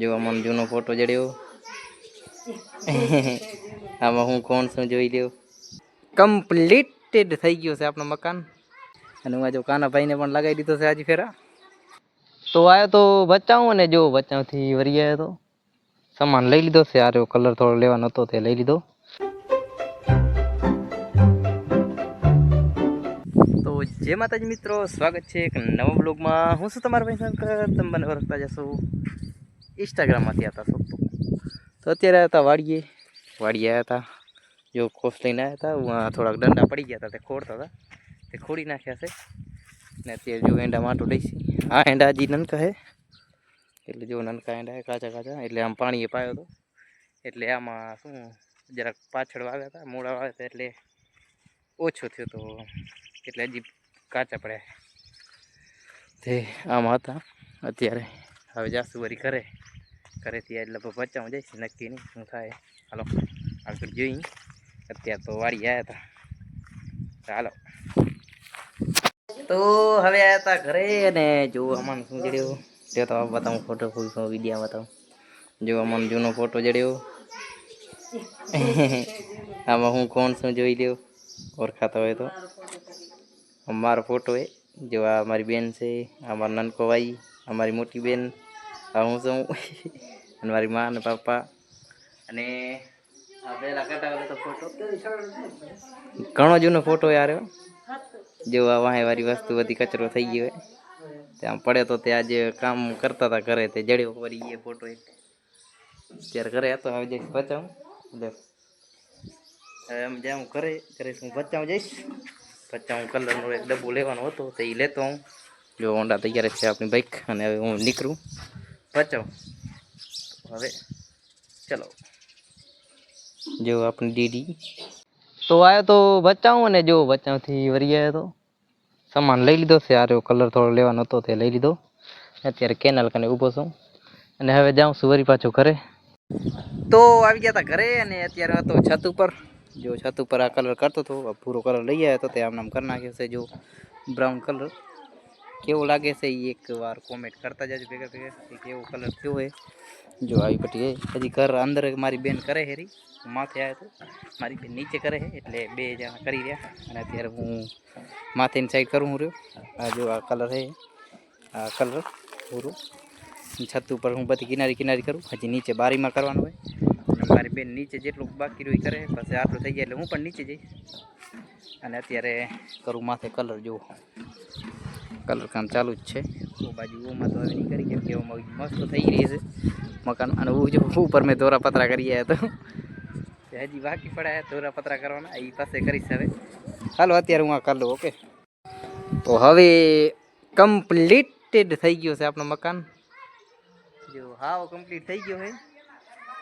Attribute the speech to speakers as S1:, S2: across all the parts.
S1: જો આમાં જૂનો ફોટો જડ્યો. આમાં હું કોણ છું જોઈ લ્યો. કમ્પ્લીટેડ થઈ ગયું છે આપણું મકાન. અને હું જો કાનાભાઈને પણ લગાવી દીધો છે આજે ફેરા. તો આવ્યો તો બચાવું ને જો બચાવથી વરી આવ્યો તો સામાન લઈ લીધો છે. આ કલર થોડો લેવાનો હતો તે લઈ લીધો. તો જય માતાજી મિત્રો, સ્વાગત છે એક નવા બ્લોગમાં. હું છું તમારા ભાઈ શંકર. તમે મને ઓળખતા જશો, ઇન્સ્ટાગ્રામમાંથી આવતા છો. તો અત્યારે હતા વાડીએ આવ્યા હતા. જો કોસ લઈને આવ્યા હતા. થોડાક દંડા પડી ગયા હતા, તે ખોડતા હતા, તે ખોડી નાખ્યા છે. ને અત્યારે જો એંડા માટો લઈશી. આ એંડા હજી નનકા છે, એટલે જો નનકા એંડા છે, કાચા કાચા. એટલે આમ પાણીએ પાયો હતો, એટલે આમાં શું જરાક પાછળ વાવ્યા હતા, મોડા વાવ્યા હતા, એટલે ઓછો થયો તો, એટલે હજી કાચા પડ્યા તે આમાં હતા. અત્યારે હવે જાસુ વરી ઘરેથી એટલે બચાવવા જઈશ, નક્કી નહીં શું થાય. હાલો આગળ જોઈ. અત્યારે તો વાડી આવ્યા હતા. ચાલો તો હવે આવ્યા હતા ઘરે. અને જો આમાં શું જડ્યો તે તો બતાવું, ફોટો વિડીયો બતાવું. જો આમાં જૂનો ફોટો જડ્યો. આમાં હું કોણ છું જોઈ લ્યો, ઓળખાતા હોય તો. મારો ફોટો એ જો, આ મારી બેન છે, અમારો નાનકો ભાઈ, અમારી મોટી બેન, આ હું છું, અને મારી મા અને પપ્પા. અને આ પેલા કટાવેલો તો ફોટો ઘણો જૂનો ફોટો યાર. જો આ વાહે વાળી વસ્તુ બધી કચરો થઈ ગયો હોય, ત્યાં પડે તો તે આજે કામ કરતા હતા ઘરે, તે જડ્યો વળી એ ફોટો. ત્યારે ઘરે હતો, આવી જઈશ બચાવું. હવે એમ જ્યાં હું ઘરે હું બચાવું જઈશ. બચાવું કલરનો એક ડબ્બો લેવાનો હતો, તો એ લેતો હું. જો હોન્ડા તૈયાર છે આપણી બાઈક. અને હવે હું નીકળું બચાવ. હવે ચલો, જો આપણી દીદી તો આવ્યો તો બચાવું ને જો બચાવથી વરી આવ્યો તો સામાન લઈ લીધો છે. આ કલર થોડો લેવાનો હતો તે લઈ લીધો. અત્યારે કેનાલ કને ઊભો છું, અને હવે જાઉં છું વરી પાછો ઘરે. તો આવી ગયા હતા ઘરે, અને અત્યારે હતો છત ઉપર. જો છત ઉપર આ કલર કરતો હતો, પૂરો કલર લઈ આવ્યો હતો, તે આમ નામ કરી નાખ્યો છે. જો બ્રાઉન કલર કેવો લાગે છે એ એક વાર કોમેન્ટ કરતા જજો ભેગા ભેગા, કેવો કલર થયો હોય. જો આવી પટ્ટી હજી ઘર અંદર મારી બેન કરે હેરી, માથે આવ્યો તો મારી બેન નીચે કરે છે, એટલે બે જણા કરી રહ્યા. અને અત્યારે હું માથેની સાઈડ કરું રહ્યો. આ જો આ કલર છે, આ કલર પૂરું છત ઉપર હું બધી કિનારી કિનારી કરું. હજી નીચે બારીમાં કરવાનું હોય. અને મારી બેન નીચે જેટલું બાકી રહ્યું કરે, પછી આટલું થઈ જાય એટલે હું પણ નીચે જઈશ. અને અત્યારે કરું માથે કલર. જો કલર કામ ચાલુ જ છે. ઓ બાજુ ઓમાં તો હવે નહીં કરી, કેમ કે ઓમાં મસ્ત થઈ રહી છે મકાન. અને હું જો ઉપર મેં દોરા પતરા કરી આવ્યા તો હજી બાકી પડ્યા દોરા પતરા કરવાના, એ પાસે કરીશ હવે. હાલો અત્યારે હું આ કરી લઉં. ઓકે, તો હવે કમ્પ્લીટેડ થઈ ગયું છે આપણું મકાન. જો હાવ કમ્પ્લીટ થઈ ગયો છે.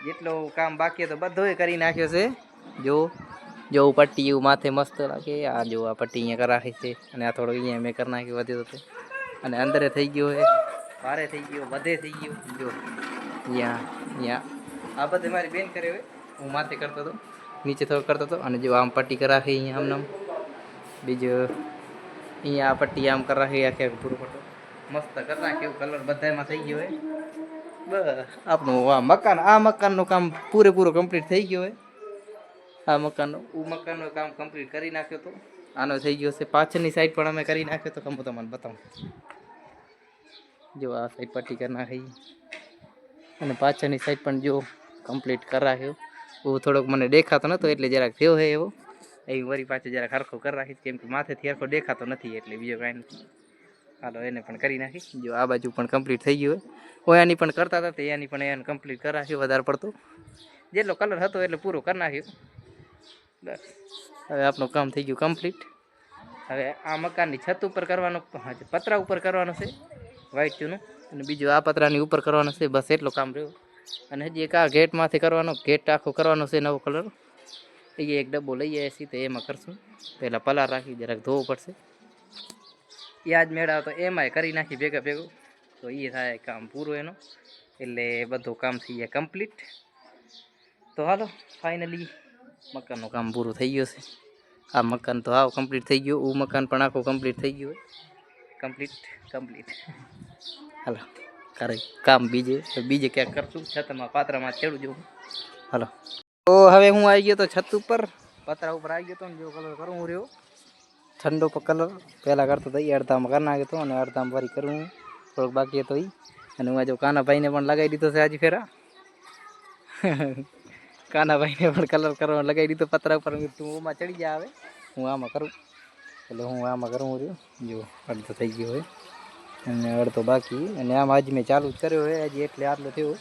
S1: જેટલો કામ બાકી હતો બધોય કરી નાખ્યો છે. જો પટ્ટી એવું માથે મસ્ત લાગે. આ જો આ પટ્ટી અહીંયા કરી રાખી છે, અને આ થોડો અહીંયા મેં કરી નાખ્યો વધ્યો હતો. અને અંદરે થઈ ગયો છે, ભારે થઈ ગયો, વધે થઈ ગયો. જો અહીંયા આ બધે મારી બેન કરે હોય, હું માથે કરતો હતો, નીચે થોડો કરતો હતો. અને જો આમ પટ્ટી કરી રાખી અહીંયા આમ બીજું અહીંયા આ પટ્ટી આમ કરી રાખી, આખે પૂરું પટ્ટો મસ્ત કરી નાખ્યું. કલર બધામાં થઈ ગયો હોય. બસ આપણું આ મકાનનું કામ પૂરેપૂરો કમ્પ્લીટ થઈ ગયો હોય. આ મકાનનું કામ કમ્પ્લીટ કરી નાખ્યો હતો. આનો થઈ ગયો છે. પાછળની સાઈડ પણ અમે કરી નાખ્યો તો, હું તમને બતાવું. જો આ સાઈડ પટ્ટી કરી નાખી, અને પાછળની સાઈડ પણ જો કમ્પ્લીટ કરી રાખ્યો. બહુ થોડોક મને દેખાતો નહોતો, એટલે જરાક થયો છે એવો. એ વરી પાછળ જરાક હરખો કરી રાખીશ, કેમ કે માથેથી હરખો દેખાતો નથી, એટલે બીજો કાંઈ નથી. હાલો એને પણ કરી નાખી. જો આ બાજુ પણ કમ્પ્લીટ થઈ ગયું હોય. ઓયાની પણ કરતા હતા, એની પણ એને કમ્પ્લીટ કરી રાખ્યું. વધારે પડતું જેટલો કલર હતો એટલે પૂરો કરી નાખ્યો. બસ હવે આપણું કામ થઈ ગયું કમ્પ્લીટ. હવે આ મકાનની છત ઉપર કરવાનું, પતરા ઉપર કરવાનું છે વ્હાઈટ ચૂનું, અને બીજું આ પતરાની ઉપર કરવાનું છે. બસ એટલું કામ રહ્યું. અને હજી એક આ ગેટમાંથી કરવાનો, ગેટ આખો કરવાનો છે નવો કલર. એ એક ડબ્બો લઈ આવ્યા છીએ, તો એમાં કરશું. પહેલાં પલાર રાખી જરાક ધોવું પડશે. યાદ મેળાવ તો એમાંય કરી નાખી ભેગા ભેગું, તો એ થાય કામ પૂરું એનું. એટલે બધું કામ થઈ જાય કમ્પ્લીટ. તો હાલો ફાઇનલી મકાનનું કામ પૂરું થઈ ગયું છે. આ મકાન તો હાવ કમ્પ્લીટ થઈ ગયું. મકાન પણ આખું કમ્પ્લીટ થઈ ગયું હોય. કમ્પ્લીટ હાલો કરે કામ બીજે ક્યાંક કરશું. છતમાં પાત્રામાં ચડું જવું. હાલો તો હવે હું આવી ગયો તો છત ઉપર, પતરા ઉપર આવી ગયો તો ને જો કલર કરું હું રહ્યો ઠંડો કલર પહેલાં કરતો હતો એ અડધામાં કરી નાખ્યો હતો અને અડધામાં ફરી કરું થોડોક બાકી હતો એ. અને હું આજે કાનાભાઈને પણ લગાવી દીધો છે આજે ફેરા. કાનાભાઈને પણ કલર કરવા લગાવી દીધો પતરા ઉપર. તું ઓમાં ચડી જાય આવે હું આમાં કરું એટલે હું આમાં કરું રહ્યો. જો અડધો થઈ ગયો હોય અને અડધો બાકી. અને આમ આજે મેં ચાલુ જ કર્યો હોય હજી એટલે આટલો થયો.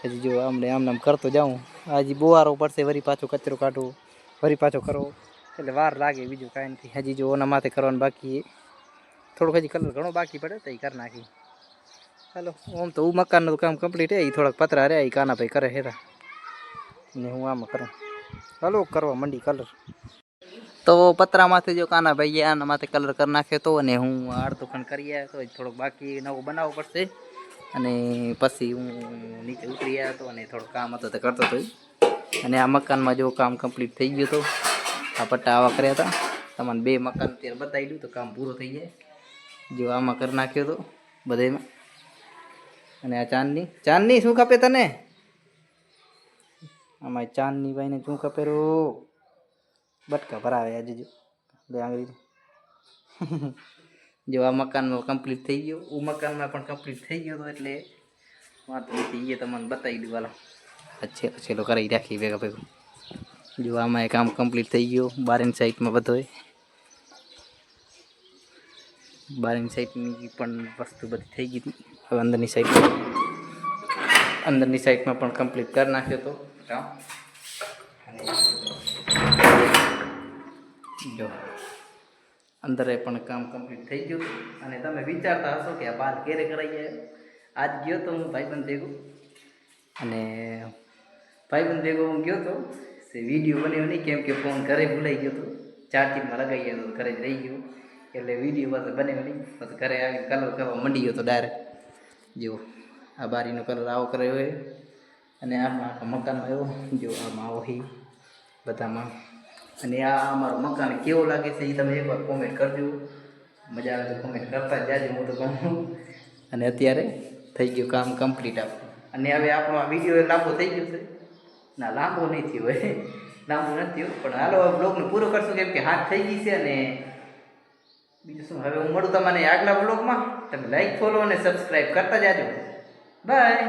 S1: હજી જો આમ કરતો જાઉં. હજી બોવારો પડશે, વરી પાછો કચરો કાઢવો, વરી પાછો કરવો એટલે વાર લાગે. બીજું કાંઈ નથી. હજી જો ઓના માથે કરવાનું બાકી થોડુંક હજી કલર ઘણો બાકી પડે તો એ કરી નાખી. ચાલો આમ તો મકાનનું કામ કમ્પ્લીટ હે. થોડાક પતરા રહ્યા એ કાનાભાઈ કરે હેરા ને હું આમાં કરું. ચાલો કરવા મંડી કલર. તો પતરામાંથી જો કાનાભાઈએ આના માથે કલર કરી નાખ્યો હતો અને હું અડધો ખંડ કરી આવ્યો તો થોડોક બાકી નવો બનાવવો પડશે. અને પછી હું નીચે ઉતરી આવ્યો હતો અને થોડું કામ હતો તો કરતો હતો. અને આ મકાનમાં જો કામ કમ્પ્લીટ થઈ ગયું હતું. આ પટ્ટા આવા કર્યા હતા. તમને 2 મકાન અત્યારે બતાવી દઉં તો કામ પૂરું થઈ જાય. જો આમાં કરી નાખ્યો હતો બધામાં. અને આ ચાંદની શું ખપે તને? આમાં ચાંદની ભાઈને શું ખપેરું? બટકા ભરાવે આજે જો બે આંગળી. જો આ મકાનમાં કમ્પ્લીટ થઈ ગયો. મકાનમાં પણ કમ્પ્લીટ થઈ ગયો હતો એટલે વાંધો નથી. એ તમને બતાવી દઉં. હાલો છેલ્લો કરી રાખી ભેગા ભેગું. જો આમાં કામ કમ્પ્લીટ થઈ ગયું. બારની સાઈડમાં બધો બારની સાઈડની પણ વસ્તુ બધી થઈ ગઈ હતી. હવે અંદરની સાઈડમાં પણ કમ્પ્લીટ કરી નાખ્યો હતો કામ. જો અંદરે પણ કામ કમ્પ્લીટ થઈ ગયું. અને તમે વિચારતા હશો કે આ બાર ક્યારે કરાઈ જાય. આજ ગયો તો હું ભાઈબંધ ભેગો અને ભાઈબંધ ભેગો હું ગયો તો વિડીયો બન્યો નહીં કેમ કે ફોન ઘરે ભૂલાઈ ગયો હતો. ચાર્જિંગમાં લગાવી ગયો તો ઘરે જ રહી ગયો એટલે વિડીયો પાછો બન્યો નહીં. પછી ઘરે આવીને કલર કરવા મંડી ગયો તો ડાયરેક્ટ. જો આ બારીનો કલર આવો કર્યો હોય અને આમાં આખા મકાનમાં એવો જો આમાં આવો હી બધામાં. અને આ અમારું મકાન કેવો લાગે છે એ તમે એકવાર કોમેન્ટ કરજો. મજા આવે તો કોમેન્ટ કરતા જાજો. હું તો કહું. અને અત્યારે થઈ ગયું કામ કમ્પ્લીટ આપણું. અને હવે આપણો આ વિડીયો લાંબો થઈ ગયો છે. ના લાંબો નહીં થયો હોય, લાંબો નથી થયો. પણ હાલો બ્લોગને પૂરો કરશું કેમ કે હાથ થઈ ગઈ છે. અને બીજું શું, હવે હું મળું તમને આગલા બ્લોગમાં. તમે લાઈક, ફોલો અને સબસ્ક્રાઈબ કરતા જાજો. બાય.